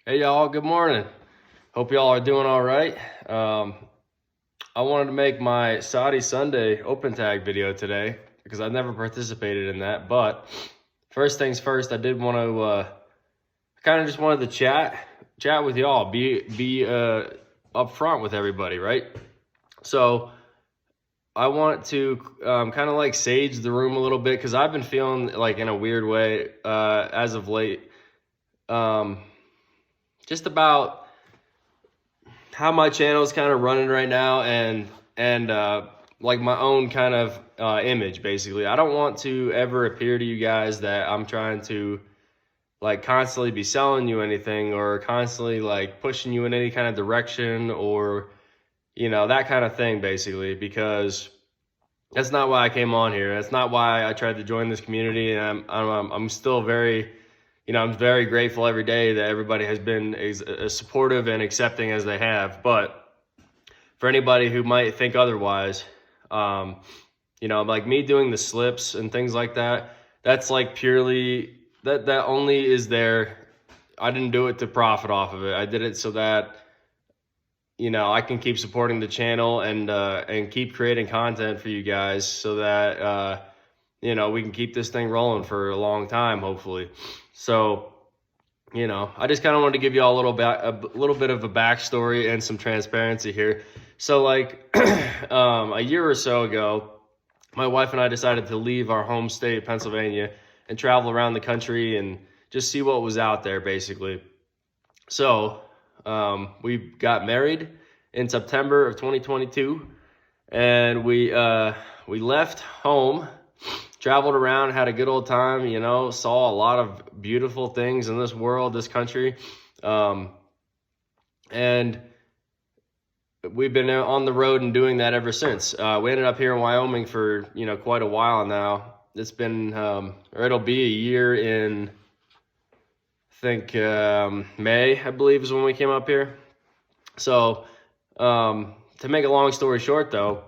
Hey y'all, good morning. Hope y'all are doing all right. I wanted to make my Saudi Sunday open tag video today because I've never participated in that. But first things first, I did want to kind of just wanted to chat with y'all, be upfront with everybody, right? So I want to kind of like sage the room a little bit because I've been feeling like in a weird way as of late, um, just about how my channel is kind of running right now and like my own kind of image basically. I don't want to ever appear to you guys that I'm trying to like constantly be selling you anything or constantly like pushing you in any kind of direction or that kind of thing basically, because that's not why I came on here. That's not why I tried to join this community, and I'm still very, I'm very grateful every day that everybody has been as supportive and accepting as they have. But for anybody who might think otherwise, um, like me doing the slips and things like that, that's like purely that only is there. I didn't do it to profit off of it. I did it so that I can keep supporting the channel and keep creating content for you guys so that we can keep this thing rolling for a long time, hopefully. So, I just kind of wanted to give you all a little bit of a backstory and some transparency here. So, like a year or so ago, my wife and I decided to leave our home state, Pennsylvania, and travel around the country and just see what was out there, basically. So, we got married in September of 2022, and we left home, traveled around, had a good old time. Saw a lot of beautiful things in this world, this country, and we've been on the road and doing that ever since. We ended up here in Wyoming for quite a while now. It's been or it'll be a year in, I think, May, I believe, is when we came up here. So to make a long story short, though,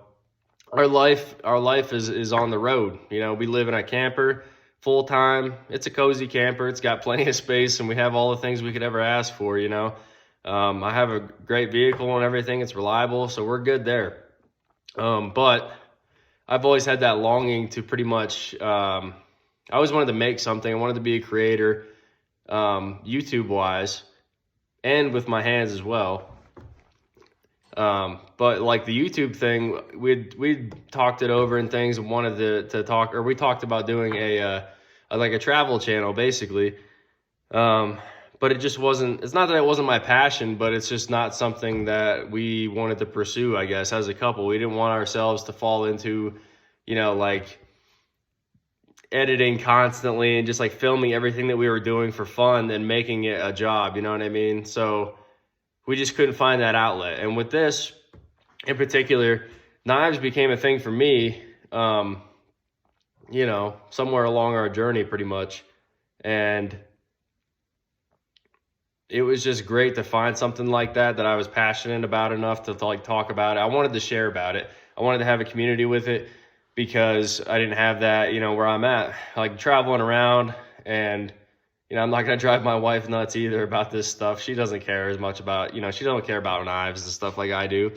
our life is on the road. We live in a camper full time. It's a cozy camper. It's got plenty of space, and we have all the things we could ever ask for. I have a great vehicle and everything. It's reliable, so we're good there. But I've always had that longing to pretty much. I always wanted to make something. I wanted to be a creator, YouTube wise, and with my hands as well. But like the YouTube thing, we talked it over and things and wanted to talk, or we talked about doing a like a travel channel basically. But it just wasn't, it's not that it wasn't my passion, but it's just not something that we wanted to pursue, I guess, as a couple. We didn't want ourselves to fall into, like editing constantly and just like filming everything that we were doing for fun and making it a job, you know what I mean? So we just couldn't find that outlet. And with this in particular, knives became a thing for me, somewhere along our journey pretty much. And it was just great to find something like that I was passionate about enough to like talk about it. I wanted to share about it. I wanted to have a community with it because I didn't have that, where I'm at, like traveling around. And I'm not going to drive my wife nuts either about this stuff. She doesn't care as much about, she doesn't care about knives and stuff like I do.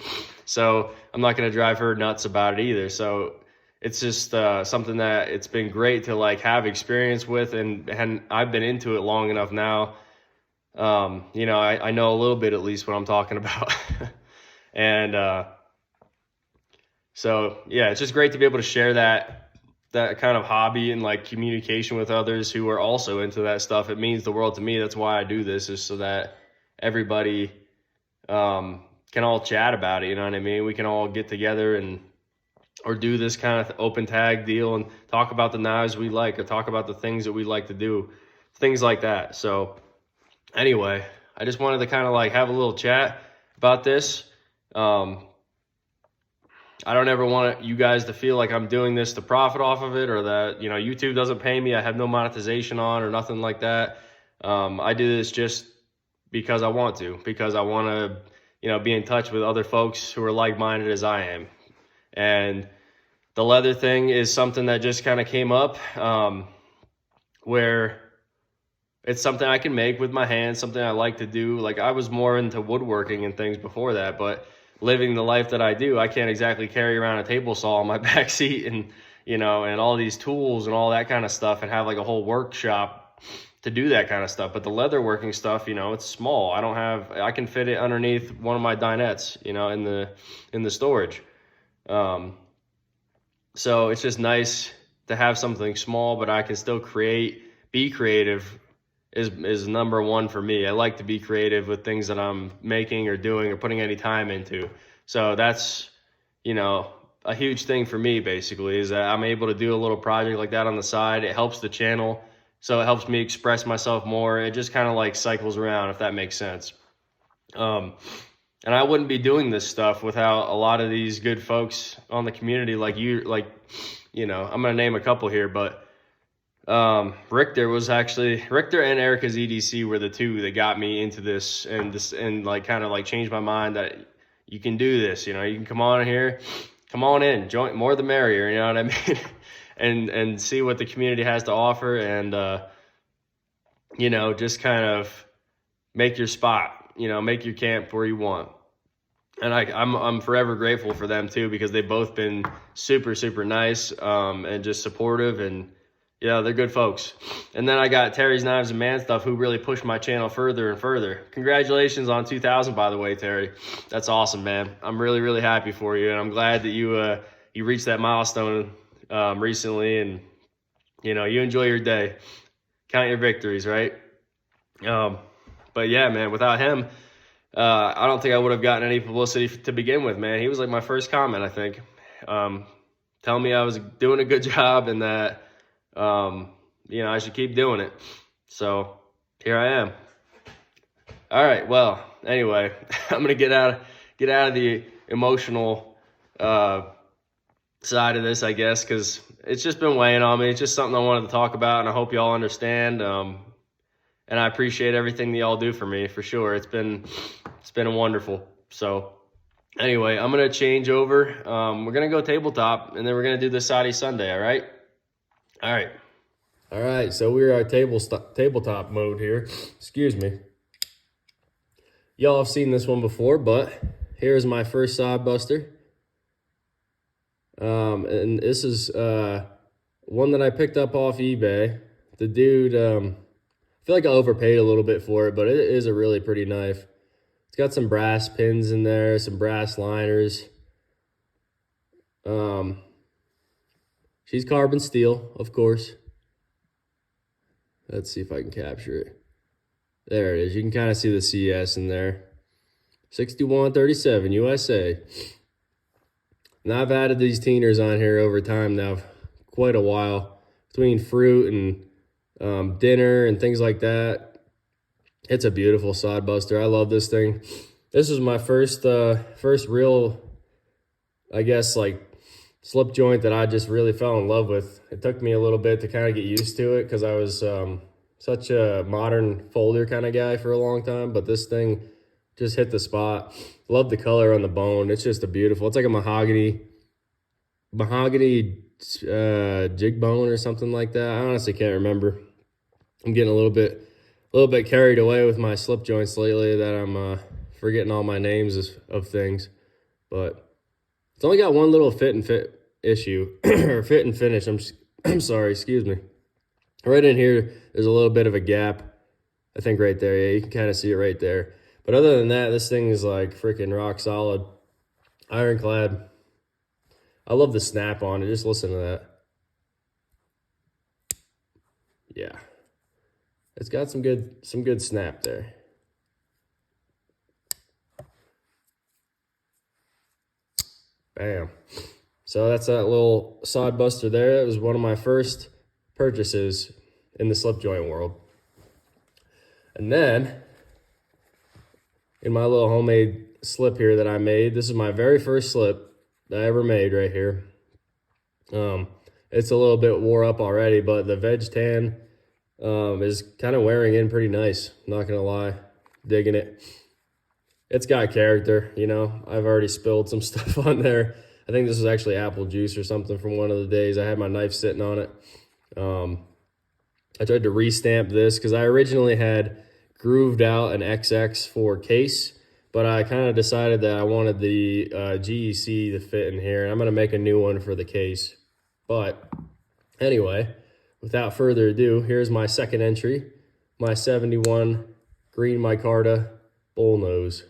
So I'm not going to drive her nuts about it either. So it's just something that it's been great to like have experience with. And I've been into it long enough now. I know a little bit at least what I'm talking about. And so, yeah, it's just great to be able to share that kind of hobby and like communication with others who are also into that stuff. It means the world to me. That's why I do this, is so that everybody can all chat about it. You know what I mean? We can all get together or do this kind of open tag deal and talk about the knives we like or talk about the things that we like to do, things like that. So anyway, I just wanted to kind of like have a little chat about this. I don't ever want you guys to feel like I'm doing this to profit off of it, or that, YouTube doesn't pay me. I have no monetization on or nothing like that. I do this just because I want to, because I want to, be in touch with other folks who are like-minded as I am. And the leather thing is something that just kind of came up, where it's something I can make with my hands, something I like to do. Like, I was more into woodworking and things before that, but living the life that I do, I can't exactly carry around a table saw on my back seat and, you know, and all these tools and all that kind of stuff and have like a whole workshop to do that kind of stuff. But the leatherworking stuff, you know, it's small. I can fit it underneath one of my dinettes, you know, in the storage. So it's just nice to have something small, but I can still be creative is number one for me. I like to be creative with things that I'm making or doing or putting any time into. So that's, you know, a huge thing for me basically, is that I'm able to do a little project like that on the side. It helps the channel. So it helps me express myself more. It just kind of like cycles around, if that makes sense. And I wouldn't be doing this stuff without a lot of these good folks on the community like you, I'm going to name a couple here, but Richter and Erica's EDC were the two that got me into this and like kind of like changed my mind that you can do this, you know, you can come on here, come on in, join, more the merrier, you know what I mean? and see what the community has to offer and, you know, just kind of make your spot, you know, make your camp where you want. And I'm forever grateful for them too, because they've both been super, super nice, and just supportive, and yeah, they're good folks. And then I got Terry's Knives and Man Stuff, who really pushed my channel further and further. Congratulations on 2,000, by the way, Terry. That's awesome, man. I'm really, really happy for you, and I'm glad that you reached that milestone recently, and you know, you enjoy your day. Count your victories, right? But yeah, man, without him, I don't think I would have gotten any publicity to begin with, man. He was like my first comment, I think. Telling me I was doing a good job and that, you know, I should keep doing it. So here I am. All right. Well, anyway, I'm going to get out of the emotional, side of this, I guess, because it's just been weighing on me. It's just something I wanted to talk about, and I hope y'all understand. And I appreciate everything that y'all do for me, for sure. It's been wonderful. So anyway, I'm going to change over. We're going to go tabletop, and then we're going to do the Saudi Sunday, all right? All right. All right, so we're at tabletop mode here. Excuse me. Y'all have seen this one before, but here's my first Sodbuster. And this is one that I picked up off eBay. The dude... I feel like I overpaid a little bit for it, but it is a really pretty knife. It's got some brass pins in there, some brass liners. She's carbon steel, of course. Let's see if I can capture it. There it is. You can kind of see the CS in there. 6137 USA. Now I've added these teeners on here over time now, quite a while, between fruit and dinner and things like that. It's a beautiful Sodbuster. I love this thing. This was my first real, I guess, like slip joint that I just really fell in love with. It took me a little bit to kind of get used to it because I was such a modern folder kind of guy for a long time, but this thing just hit the spot. Love the color on the bone. It's just a beautiful, it's like a mahogany jig bone or something like that. I honestly can't remember. I'm getting a little bit carried away with my slip joints lately that I'm forgetting all my names of things. But it's only got one little fit issue or fit and finish. I'm sorry, excuse me. Right in here, there's a little bit of a gap. I think right there, yeah, you can kind of see it right there. But other than that, this thing is like freaking rock solid, ironclad. I love the snap on it. Just listen to that. Yeah. It's got some good snap there. Bam. So that's that little Sodbuster there. It was one of my first purchases in the slip joint world. And then in my little homemade slip here that I made, this is my very first slip that I ever made right here. It's a little bit wore up already, but the veg tan is kind of wearing in pretty nice. Not gonna lie, digging it. It's got character, you know. I've already spilled some stuff on there. I think this was actually apple juice or something from one of the days. I had my knife sitting on it. I tried to restamp this because I originally had grooved out an XX for case, but I kind of decided that I wanted the GEC to fit in here, and I'm going to make a new one for the case. But anyway, without further ado, here's my second entry, my 71 green micarta bullnose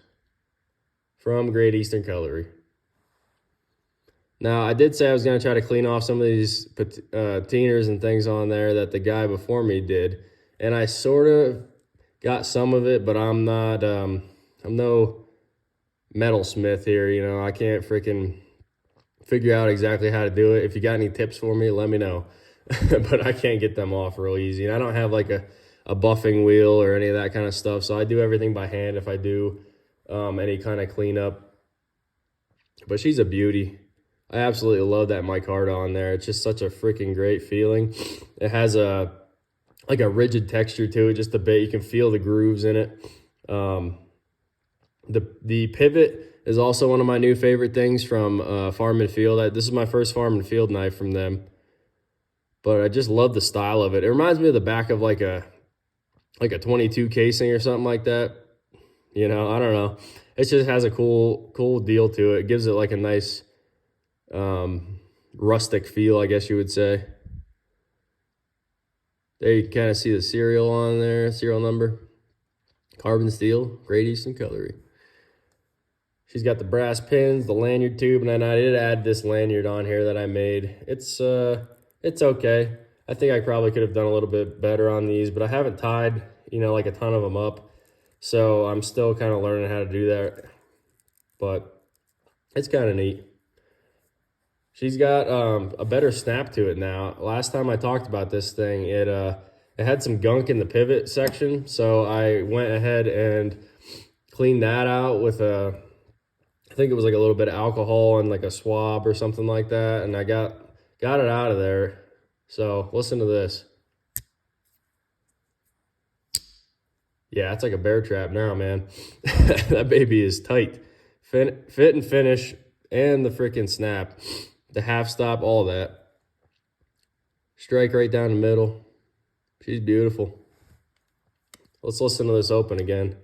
from Great Eastern Cutlery. Now, I did say I was going to try to clean off some of these patiners and things on there that the guy before me did. And I sort of got some of it, but I'm not, I'm no metalsmith here. You know, I can't freaking figure out exactly how to do it. If you got any tips for me, let me know. But I can't get them off real easy. And I don't have like a buffing wheel or any of that kind of stuff. So I do everything by hand if I do any kind of cleanup. But she's a beauty. I absolutely love that micarta on there. It's just such a freaking great feeling. It has a rigid texture to it, just a bit. You can feel the grooves in it. The pivot is also one of my new favorite things from Farm and Field. This is my first Farm and Field knife from them, but I just love the style of it. It reminds me of the back of like a 22 casing or something like that. You know, I don't know. It just has a cool deal to it. It gives it like a nice rustic feel, I guess you would say. There you can kind of see the serial on there, serial number. Carbon steel, Great Eastern Cutlery. She's got the brass pins, the lanyard tube, and then I did add this lanyard on here that I made. It's okay. I think I probably could have done a little bit better on these, but I haven't tied, you know, like a ton of them up. So I'm still kind of learning how to do that. But it's kind of neat. She's got a better snap to it now. Last time I talked about this thing, it had some gunk in the pivot section, so I went ahead and cleaned that out with I think it was like a little bit of alcohol and like a swab or something like that, and I got it out of there. So listen to this. Yeah, it's like a bear trap now, man. That baby is tight. Fit and finish and the freaking snap. The half stop, all that. Strike right down the middle. She's beautiful. Let's listen to this open again.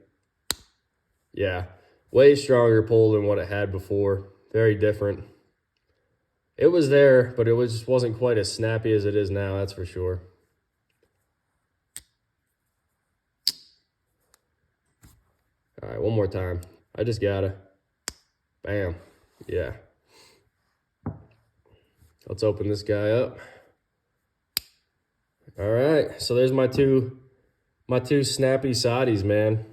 Yeah, way stronger pull than what it had before. Very different. It was there, but it just wasn't quite as snappy as it is now, that's for sure. All right, one more time. I just gotta. Bam. Yeah. Let's open this guy up. All right, so there's my two snappy soddies, man,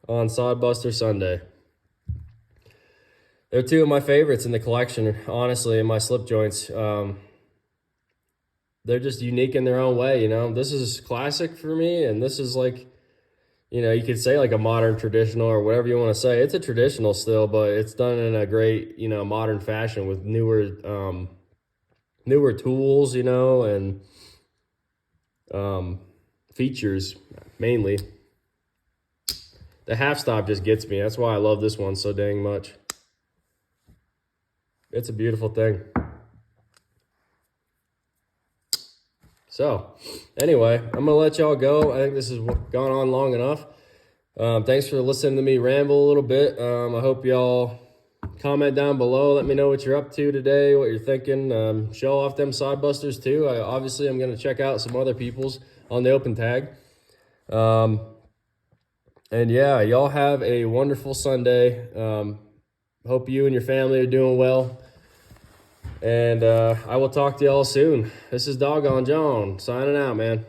on Sodbuster Sunday. They're two of my favorites in the collection, honestly, in my slip joints. They're just unique in their own way, you know. This is classic for me, and this is like, you know, you could say like a modern traditional or whatever you want to say. It's a traditional still, but it's done in a great, you know, modern fashion with newer tools, you know, and features mainly. The half stop just gets me. That's why I love this one so dang much. It's a beautiful thing. So anyway, I'm gonna let y'all go. I think this has gone on long enough. Thanks for listening to me ramble a little bit. I hope y'all comment down below. Let me know what you're up to today, what you're thinking. Show off them Sodbusters too. Obviously, I'm going to check out some other people's on the open tag. And yeah, y'all have a wonderful Sunday. Hope you and your family are doing well. And I will talk to y'all soon. This is Doggone John signing out, man.